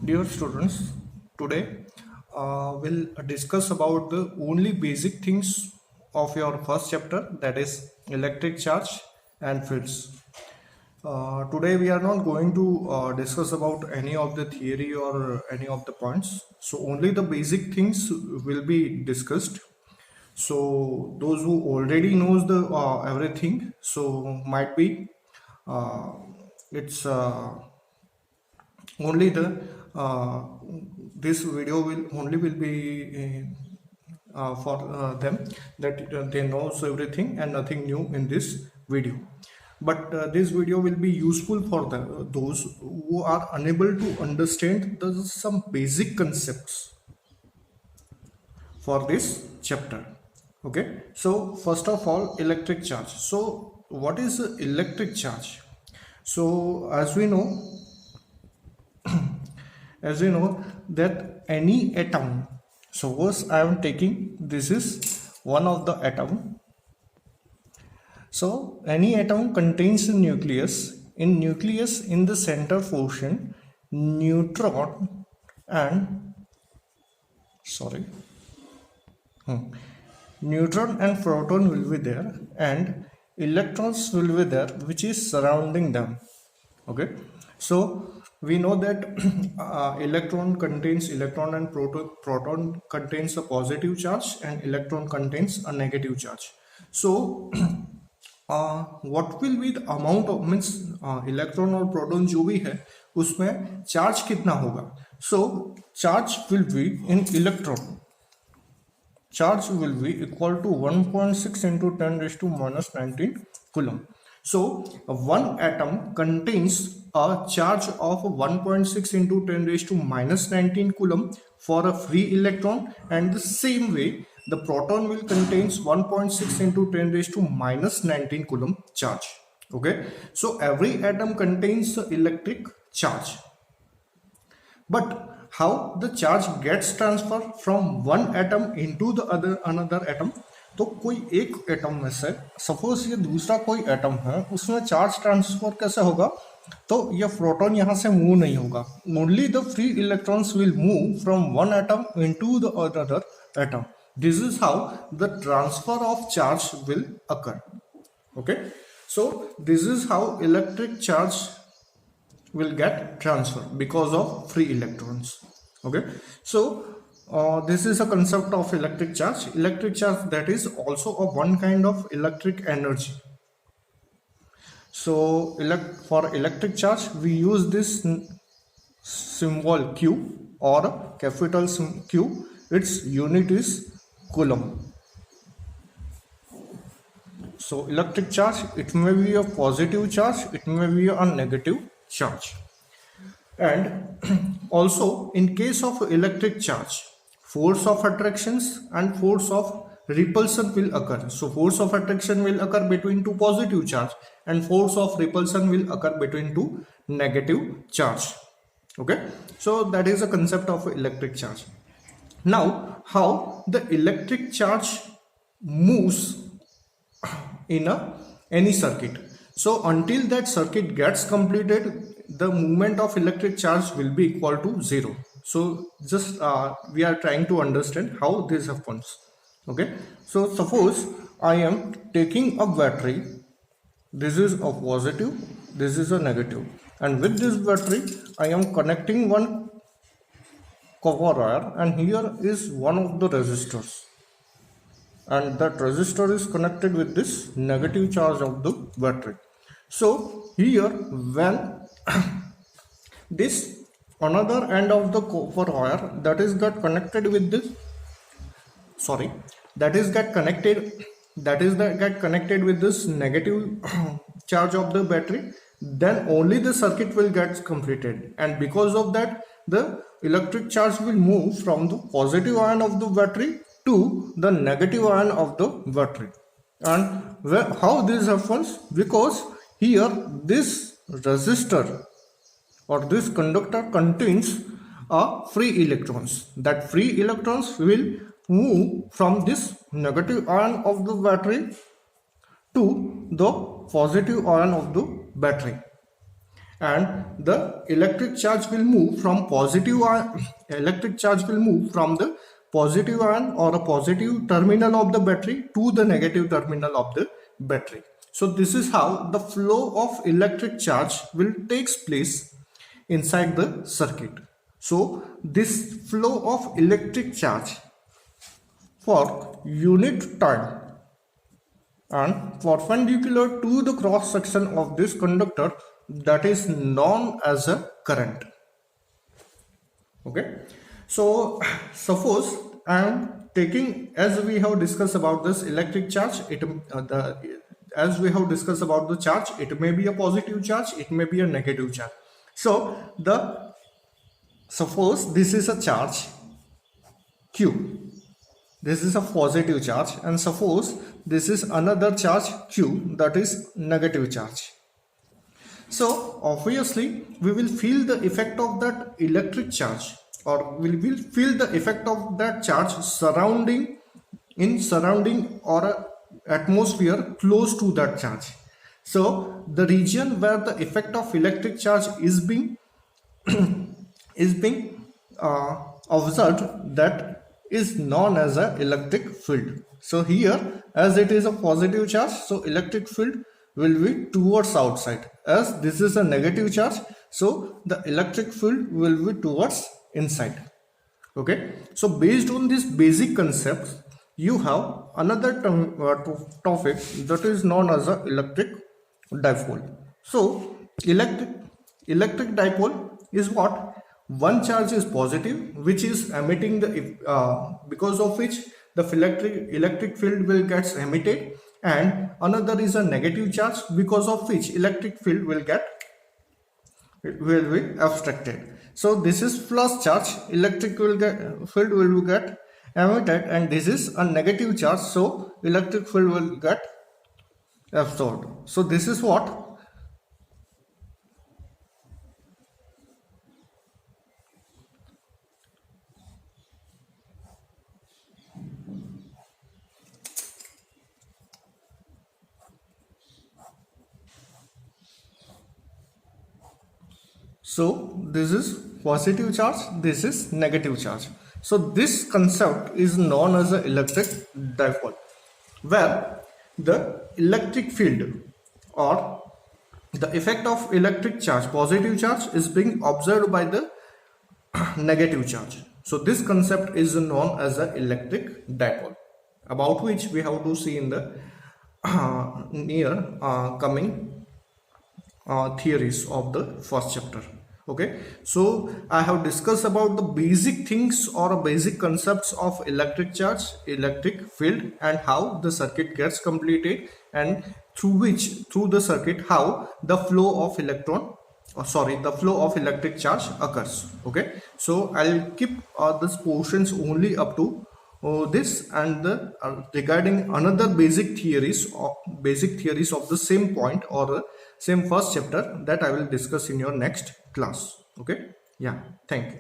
Dear students, today we'll discuss about the only basic things of your first chapter, that is electric charge and fields. Today we are not going to discuss about any of the theory or any of the points. So only the basic things will be discussed. So those who already knows the everything, so might be uh, it's only the uh, this video will be for them, that they knows everything and nothing new in this video. But this video will be useful for those who are unable to understand some basic concepts for this chapter. Okay, so first of all, electric charge. So what is electric charge? So as we know that any atom, suppose I am taking, this is one of the atom. So any atom contains a nucleus. In nucleus, in the center portion, neutron and neutron and proton will be there, and electrons will be there, which is surrounding them. Okay, so we know that electron contains electron and proton contains a positive charge and electron contains a negative charge. So what will be the amount of means electron और proton जो भी है उसमें charge कितना होगा? So charge will be in electron, charge will be equal to 1.6 into 10 raised to minus 19 coulomb. So one atom contains a charge of 1.6 into 10 raised to minus 19 coulomb for a free electron, and the same way the proton will contains 1.6 into 10 raised to minus 19 coulomb charge. Okay, so every atom contains electric charge, but how the charge gets transferred from one atom into the another atom? तो कोई एक atom में से, suppose ये दूसरा कोई atom है, उसमें चार्ज ट्रांसफर कैसे होगा? तो ये प्रोटॉन यहाँ से मूव नहीं होगा. Only the free electrons will move from one atom into the other atom. This is how the transfer of charge will occur. Okay, so this is how electric charge will get transferred because of free electrons. Okay, so this is a concept of electric charge. Electric charge, that is also a one kind of electric energy. So for electric charge we use this symbol Q or capital Q. Its unit is coulomb. So electric charge, it may be a positive charge, it may be a negative charge. And also in case of electric charge, force of attractions and force of repulsion will occur. So force of attraction will occur between two positive charge and force of repulsion will occur between two negative charge. Okay, so that is a concept of electric charge. Now how the electric charge moves in any circuit? So until that circuit gets completed, the movement of electric charge will be equal to 0. So just we are trying to understand how this happens. Okay, so suppose I am taking a battery. This is a positive, this is a negative, and with this battery I am connecting one copper wire, and here is one of the resistors, and that resistor is connected with this negative charge of the battery. So here when this another end of the copper wire that is get connected with this get connected with this negative charge of the battery, then only the circuit will get completed, and because of that the electric charge will move from the positive ion of the battery to the negative ion of the battery. And how this happens? Because here this resistor or this conductor contains free electrons. That free electrons will move from this negative ion of the battery to the positive ion of the battery. and the electric charge will move from positive ion, electric charge will move from the positive ion or a positive terminal of the battery to the negative terminal of the battery. So this is how the flow of electric charge will takes place inside the circuit. So this flow of electric charge for unit time and perpendicular to the cross section of this conductor, that is known as a current. Okay, so suppose I am taking, as we have discussed about this electric charge, as we have discussed about the charge, it may be a positive charge, it may be a negative charge. So suppose this is a charge Q, this is a positive charge, and suppose this is another charge Q, that is negative charge. So obviously we will feel the effect of that electric charge, or we will feel the effect of that charge surrounding or a atmosphere close to that charge. So the region where the effect of electric charge is being observed, that is known as a electric field. So here, as it is a positive charge, so electric field will be towards outside. As this is a negative charge, so the electric field will be towards inside. Okay, so based on this basic concepts, you have another topic that is known as a electric dipole. So electric dipole is what? One charge is positive, which is emitting the because of which the electric field will get emitted, and another is a negative charge, because of which electric field will be abstracted. So this is plus charge, electric field will get emitted, and this is a negative charge, so electric field will get absorbed. So this is what? So this is positive charge, this is negative charge. So this concept is known as an electric dipole, where the electric field or the effect of electric charge, positive charge, is being observed by the negative charge. So this concept is known as an electric dipole, about which we have to see in the near coming theories of the first chapter. Okay, so I have discussed about the basic things or basic concepts of electric charge, electric field, and how the circuit gets completed, and through the circuit how the flow of the flow of electric charge occurs. Okay, so I'll keep this portions only up to this, and regarding another basic theories of the same point or same first chapter, that I will discuss in your next class. Okay, yeah, thank you.